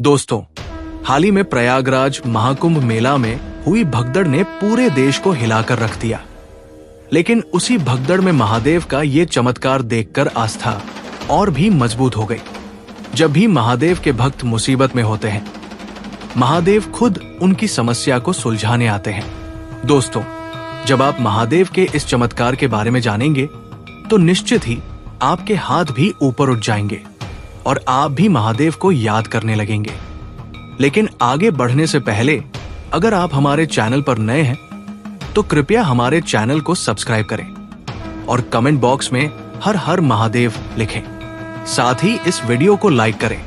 दोस्तों, हाल ही में प्रयागराज महाकुंभ मेला में हुई भगदड़ ने पूरे देश को हिलाकर रख दिया। लेकिन उसी भगदड़ में महादेव का ये चमत्कार देखकर आस्था और भी मजबूत हो गई। जब भी महादेव के भक्त मुसीबत में होते हैं, महादेव खुद उनकी समस्या को सुलझाने आते हैं। दोस्तों, जब आप महादेव के इस चमत्कार के बारे में जानेंगे तो निश्चित ही आपके हाथ भी ऊपर उठ जाएंगे और आप भी महादेव को याद करने लगेंगे। लेकिन आगे बढ़ने से पहले अगर आप हमारे चैनल पर नए हैं तो कृपया हमारे चैनल को सब्सक्राइब करें और कमेंट बॉक्स में हर हर महादेव लिखें। साथ ही इस वीडियो को लाइक करें।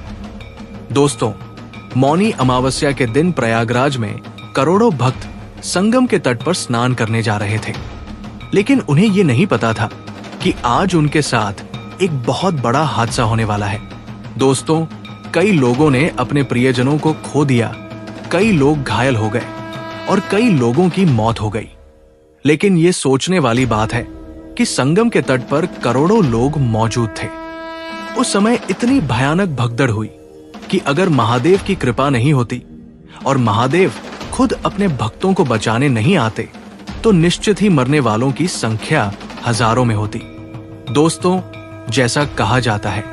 दोस्तों, मौनी अमावस्या के दिन प्रयागराज में करोड़ों भक्त संगम के तट पर स्नान करने जा रहे थे। लेकिन उन्हें ये नहीं पता था कि आज उनके साथ एक बहुत बड़ा हादसा होने वाला है। दोस्तों, कई लोगों ने अपने प्रियजनों को खो दिया, कई लोग घायल हो गए और कई लोगों की मौत हो गई। लेकिन ये सोचने वाली बात है कि संगम के तट पर करोड़ों लोग मौजूद थे। उस समय इतनी भयानक भगदड़ हुई कि अगर महादेव की कृपा नहीं होती और महादेव खुद अपने भक्तों को बचाने नहीं आते तो निश्चित ही मरने वालों की संख्या हजारों में होती। दोस्तों, जैसा कहा जाता है,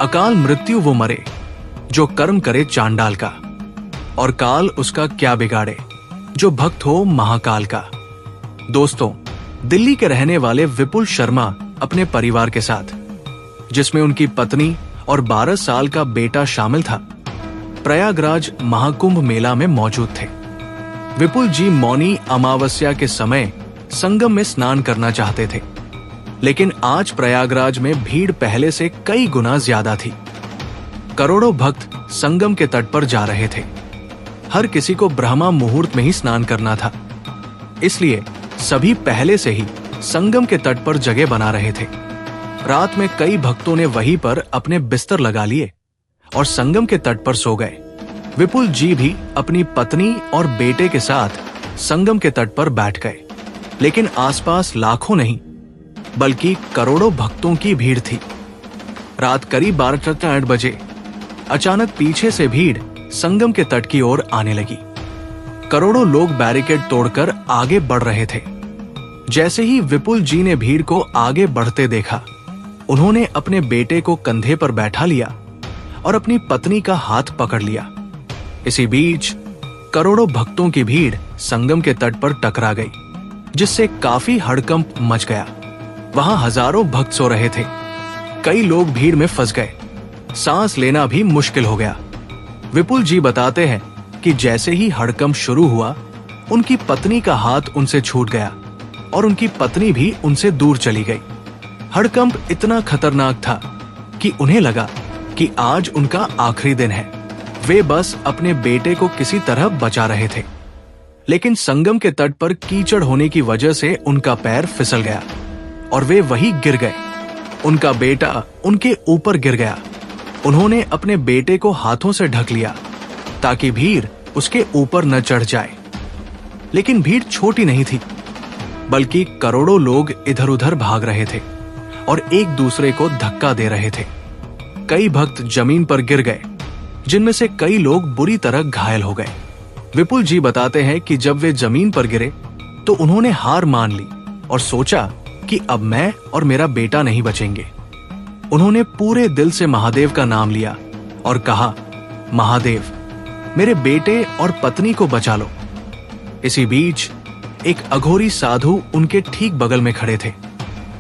अकाल मृत्यु वो मरे जो कर्म करे चांडाल का, और काल उसका क्या बिगाड़े जो भक्त हो महाकाल का। दोस्तों, दिल्ली के रहने वाले विपुल शर्मा अपने परिवार के साथ, जिसमें उनकी पत्नी और 12 साल का बेटा शामिल था, प्रयागराज महाकुंभ मेला में मौजूद थे। विपुल जी मौनी अमावस्या के समय संगम में स्नान करना चाहते थे, लेकिन आज प्रयागराज में भीड़ पहले से कई गुना ज्यादा थी। करोड़ों भक्त संगम के तट पर जा रहे थे। हर किसी को ब्रह्मा मुहूर्त में ही स्नान करना था, इसलिए सभी पहले से ही संगम के तट पर जगह बना रहे थे। रात में कई भक्तों ने वहीं पर अपने बिस्तर लगा लिए और संगम के तट पर सो गए। विपुल जी भी अपनी पत्नी और बेटे के साथ संगम के तट पर बैठ गए। लेकिन आसपास लाखों नहीं बल्कि करोड़ों भक्तों की भीड़ थी। रात करीब 12:08 बजे अचानक पीछे से भीड़ संगम के तट की ओर आने लगी। करोड़ों लोग बैरिकेड तोड़कर आगे बढ़ रहे थे। जैसे ही विपुल जी ने भीड़ को आगे बढ़ते देखा, उन्होंने अपने बेटे को कंधे पर बैठा लिया और अपनी पत्नी का हाथ पकड़ लिया। इसी बीच करोड़ों भक्तों की भीड़ संगम के तट पर टकरा गई, जिससे काफी हड़कंप मच गया। वहां हजारों भक्त सो रहे थे। कई लोग भीड़ में फंस गए, सांस लेना भी मुश्किल हो गया। विपुल जी बताते हैं कि जैसे ही हड़कंप शुरू हुआ, उनकी पत्नी का हाथ उनसे छूट गया और उनकी पत्नी भी उनसे दूर चली गई। हड़कंप इतना खतरनाक था कि उन्हें लगा कि आज उनका आखिरी दिन है। वे बस अपने बेटे को किसी तरह बचा रहे थे। लेकिन संगम के तट पर कीचड़ होने की वजह से उनका पैर फिसल गया और वे वहीं गिर गए। उनका बेटा उनके ऊपर गिर गया। उन्होंने अपने बेटे को हाथों से ढक लिया ताकि भीड़ उसके ऊपर न चढ़ जाए। लेकिन भीड़ छोटी नहीं थी, बल्कि करोड़ों लोग इधर उधर भाग रहे थे और एक दूसरे को धक्का दे रहे थे। कई भक्त जमीन पर गिर गए, जिनमें से कई लोग बुरी तरह घायल हो गए। विपुल जी बताते हैं कि जब वे जमीन पर गिरे तो उन्होंने हार मान ली और सोचा कि अब मैं और मेरा बेटा नहीं बचेंगे। उन्होंने पूरे दिल से महादेव का नाम लिया और कहा, महादेव, मेरे बेटे और पत्नी को बचा लो। इसी बीच एक अघोरी साधु उनके ठीक बगल में खड़े थे।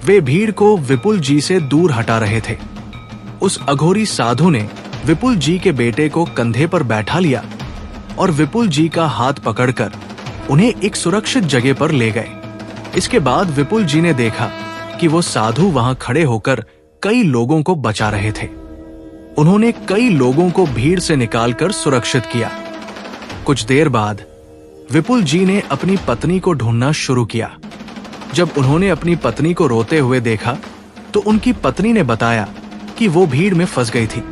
वे भीड़ को विपुल जी से दूर हटा रहे थे। उस अघोरी साधु ने विपुल जी के बेटे को कंधे पर बैठा लिया और विपुल जी का हाथ पकड़कर उन्हें एक सुरक्षित जगह पर ले गए। इसके बाद विपुल जी ने देखा कि वो साधु वहां खड़े होकर कई लोगों को बचा रहे थे। उन्होंने कई लोगों को भीड़ से निकालकर सुरक्षित किया। कुछ देर बाद विपुल जी ने अपनी पत्नी को ढूंढना शुरू किया। जब उन्होंने अपनी पत्नी को रोते हुए देखा तो उनकी पत्नी ने बताया कि वो भीड़ में फंस गई थी।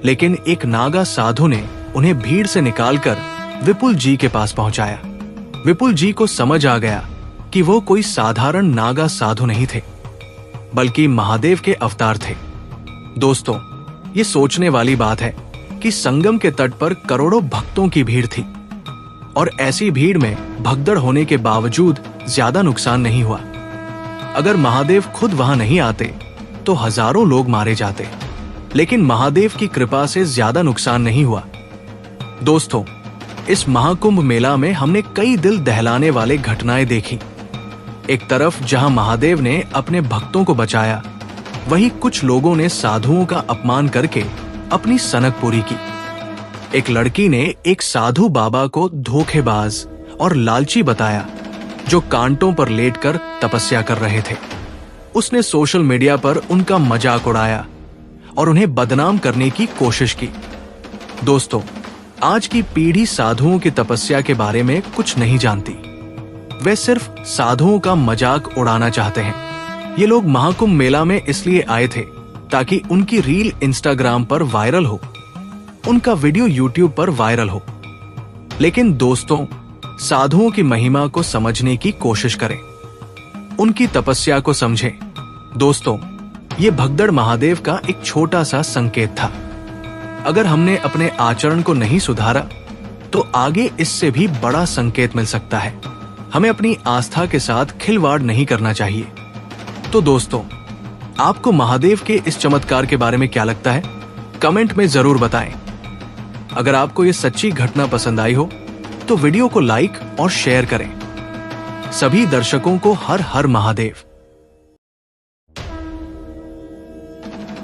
लेकिन एक नागा साधु ने उन्हें भीड़ से निकालकर विपुल जी के पास पहुंचाया। विपुल जी को समझ आ गया कि वो कोई साधारण नागा साधु नहीं थे, बल्कि महादेव के अवतार थे। दोस्तों, ये सोचने वाली बात है कि संगम के तट पर करोड़ों भक्तों की भीड़ थी और ऐसी भीड़ में भगदड़ होने के बावजूद ज्यादा नुकसान नहीं हुआ। अगर महादेव खुद वहां नहीं आते तो हजारों लोग मारे जाते, लेकिन महादेव की कृपा से ज्यादा नुकसान नहीं हुआ। दोस्तों, इस महाकुंभ मेला में हमने कई दिल दहलाने वाले घटनाएं देखी। एक तरफ जहां महादेव ने अपने भक्तों को बचाया, वहीं कुछ लोगों ने साधुओं का अपमान करके अपनी सनक पूरी की। एक लड़की ने एक साधु बाबा को धोखेबाज और लालची बताया जो कांटों पर लेटकर तपस्या कर रहे थे। उसने सोशल मीडिया पर उनका मजाक उड़ाया और उन्हें बदनाम करने की कोशिश की। दोस्तों, आज की पीढ़ी साधुओं की तपस्या के बारे में कुछ नहीं जानती। वे सिर्फ साधुओं का मजाक उड़ाना चाहते हैं। ये लोग महाकुंभ मेला में इसलिए आए थे ताकि उनकी रील इंस्टाग्राम पर वायरल हो, उनका वीडियो यूट्यूब पर वायरल हो। लेकिन दोस्तों, साधुओं की महिमा को समझने की कोशिश करें, उनकी तपस्या को समझें। दोस्तों, ये भगदड़ महादेव का एक छोटा सा संकेत था। अगर हमने अपने आचरण को नहीं सुधारा तो आगे इससे भी बड़ा संकेत मिल सकता है। हमें अपनी आस्था के साथ खिलवाड़ नहीं करना चाहिए। तो दोस्तों, आपको महादेव के इस चमत्कार के बारे में क्या लगता है? कमेंट में जरूर बताएं। अगर आपको ये सच्ची घटना पसंद आई हो तो वीडियो को लाइक और शेयर करें। सभी दर्शकों को हर हर महादेव।